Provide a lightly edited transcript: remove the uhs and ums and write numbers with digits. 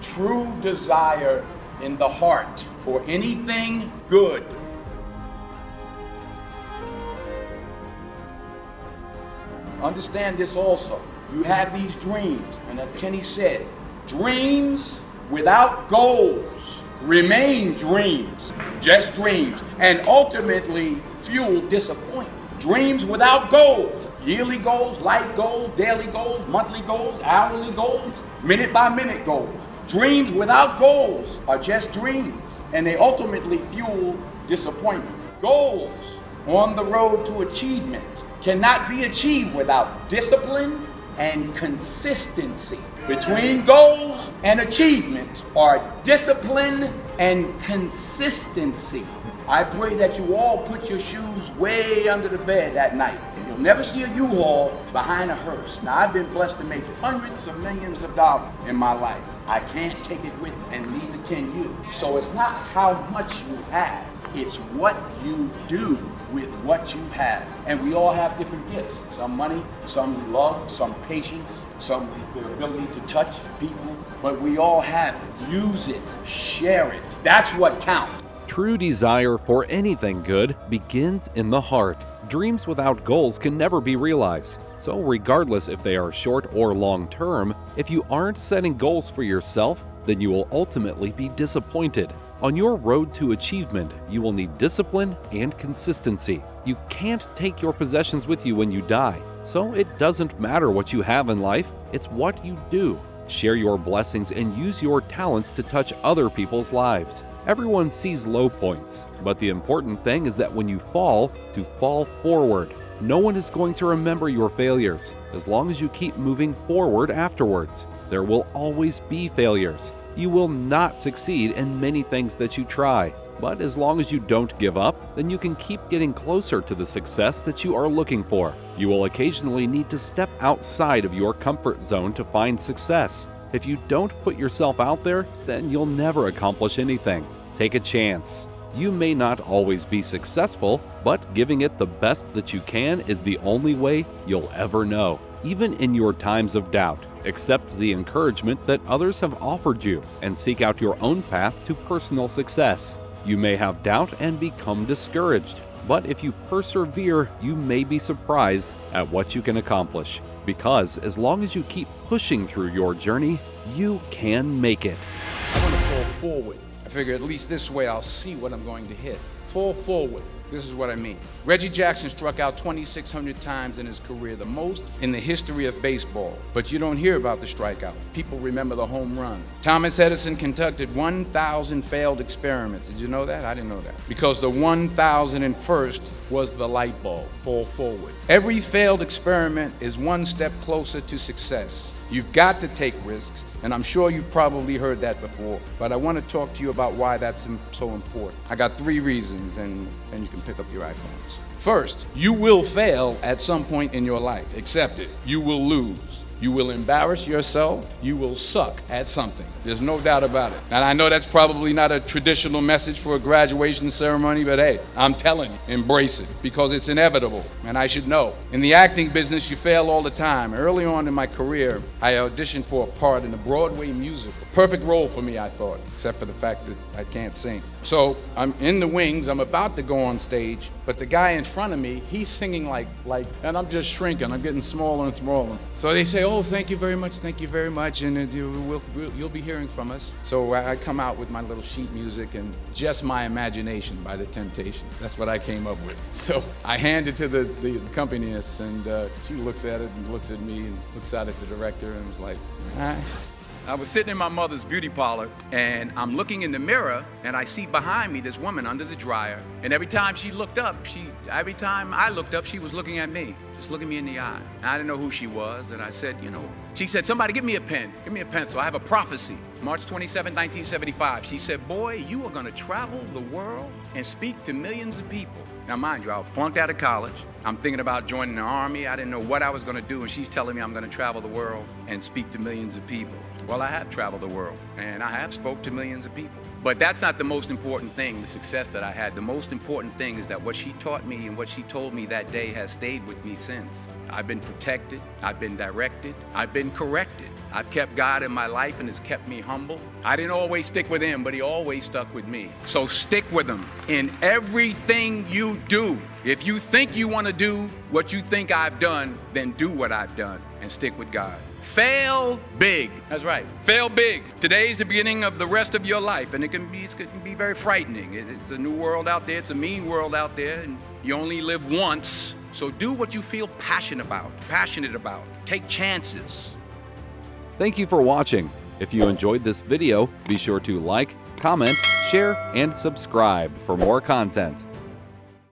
True desire in the heart for anything good. Understand this also. You have these dreams, and as Kenny said, dreams without goals remain dreams, just dreams, and ultimately fuel disappointment. Dreams without goals, yearly goals, life goals, daily goals, monthly goals, hourly goals, minute by minute goals. Dreams without goals are just dreams, and they ultimately fuel disappointment. Goals on the road to achievement cannot be achieved without discipline and consistency. Between goals and achievement are discipline and consistency. I pray that you all put your shoes way under the bed at night. You'll never see a U-Haul behind a hearse. Now, I've been blessed to make hundreds of millions of dollars in my life. I can't take it with me, and neither can you. So it's not how much you have, it's what you do with what you have. And we all have different gifts. Some money, some love, some patience, some the ability to touch people. But we all have it. Use it. Share it. That's what counts. True desire for anything good begins in the heart. Dreams without goals can never be realized. So regardless if they are short or long term, if you aren't setting goals for yourself, then you will ultimately be disappointed. On your road to achievement, you will need discipline and consistency. You can't take your possessions with you when you die. So it doesn't matter what you have in life, it's what you do. Share your blessings and use your talents to touch other people's lives. Everyone sees low points, but the important thing is that when you fall, to fall forward. No one is going to remember your failures as long as you keep moving forward afterwards. There will always be failures. You will not succeed in many things that you try, but as long as you don't give up, then you can keep getting closer to the success that you are looking for. You will occasionally need to step outside of your comfort zone to find success. If you don't put yourself out there, then you'll never accomplish anything. Take a chance. You may not always be successful, but giving it the best that you can is the only way you'll ever know. Even in your times of doubt, accept the encouragement that others have offered you and seek out your own path to personal success. You may have doubt and become discouraged, but if you persevere, you may be surprised at what you can accomplish. Because as long as you keep pushing through your journey, you can make it. I want to fall forward. I figure at least this way I'll see what I'm going to hit. Fall forward. This is what I mean. Reggie Jackson struck out 2,600 times in his career, the most in the history of baseball. But you don't hear about the strikeouts. People remember the home run. Thomas Edison conducted 1,000 failed experiments. Did you know that? I didn't know that. Because the 1,001st was the light bulb. Fall forward. Every failed experiment is one step closer to success. You've got to take risks, and I'm sure you've probably heard that before, but I want to talk to you about why that's so important. I got 3 reasons, and then you can pick up your iPhones. First, you will fail at some point in your life. Accept it. You will lose. You will embarrass yourself. You will suck at something. There's no doubt about it. And I know that's probably not a traditional message for a graduation ceremony, but hey, I'm telling you, embrace it because it's inevitable, and I should know. In the acting business, you fail all the time. Early on in my career, I auditioned for a part in a Broadway musical. Perfect role for me, I thought, except for the fact that I can't sing. So I'm in the wings, I'm about to go on stage, but the guy in front of me, he's singing like, and I'm just shrinking, I'm getting smaller and smaller. So they say, oh, thank you very much, and you'll be hearing from us. So I come out with my little sheet music and Just My Imagination by The Temptations. That's what I came up with. So I hand it to the accompanist, and she looks at it and looks at me and looks out at the director and was like, nice. I was sitting in my mother's beauty parlor, and I'm looking in the mirror, and I see behind me this woman under the dryer. And every time I looked up, she was looking at me, just looking me in the eye. And I didn't know who she was, and I said, she said, somebody give me a pen, give me a pencil. I have a prophecy. March 27, 1975. She said, boy, you are going to travel the world and speak to millions of people. Now, mind you, I was flunked out of college. I'm thinking about joining the Army. I didn't know what I was going to do, and she's telling me I'm going to travel the world and speak to millions of people. Well, I have traveled the world, and I have spoke to millions of people. But that's not the most important thing, the success that I had. The most important thing is that what she taught me and what she told me that day has stayed with me since. I've been protected, I've been directed, I've been corrected. I've kept God in my life and has kept me humble. I didn't always stick with him, but he always stuck with me. So stick with him in everything you do. If you think you want to do what you think I've done, then do what I've done and stick with God. Fail big. That's right. Fail big. Today's the beginning of the rest of your life, and it can be very frightening. It's a new world out there. It's a mean world out there, and you only live once. So do what you feel passionate about. Take chances. Thank you for watching. If you enjoyed this video, be sure to like, comment, share, and subscribe for more content.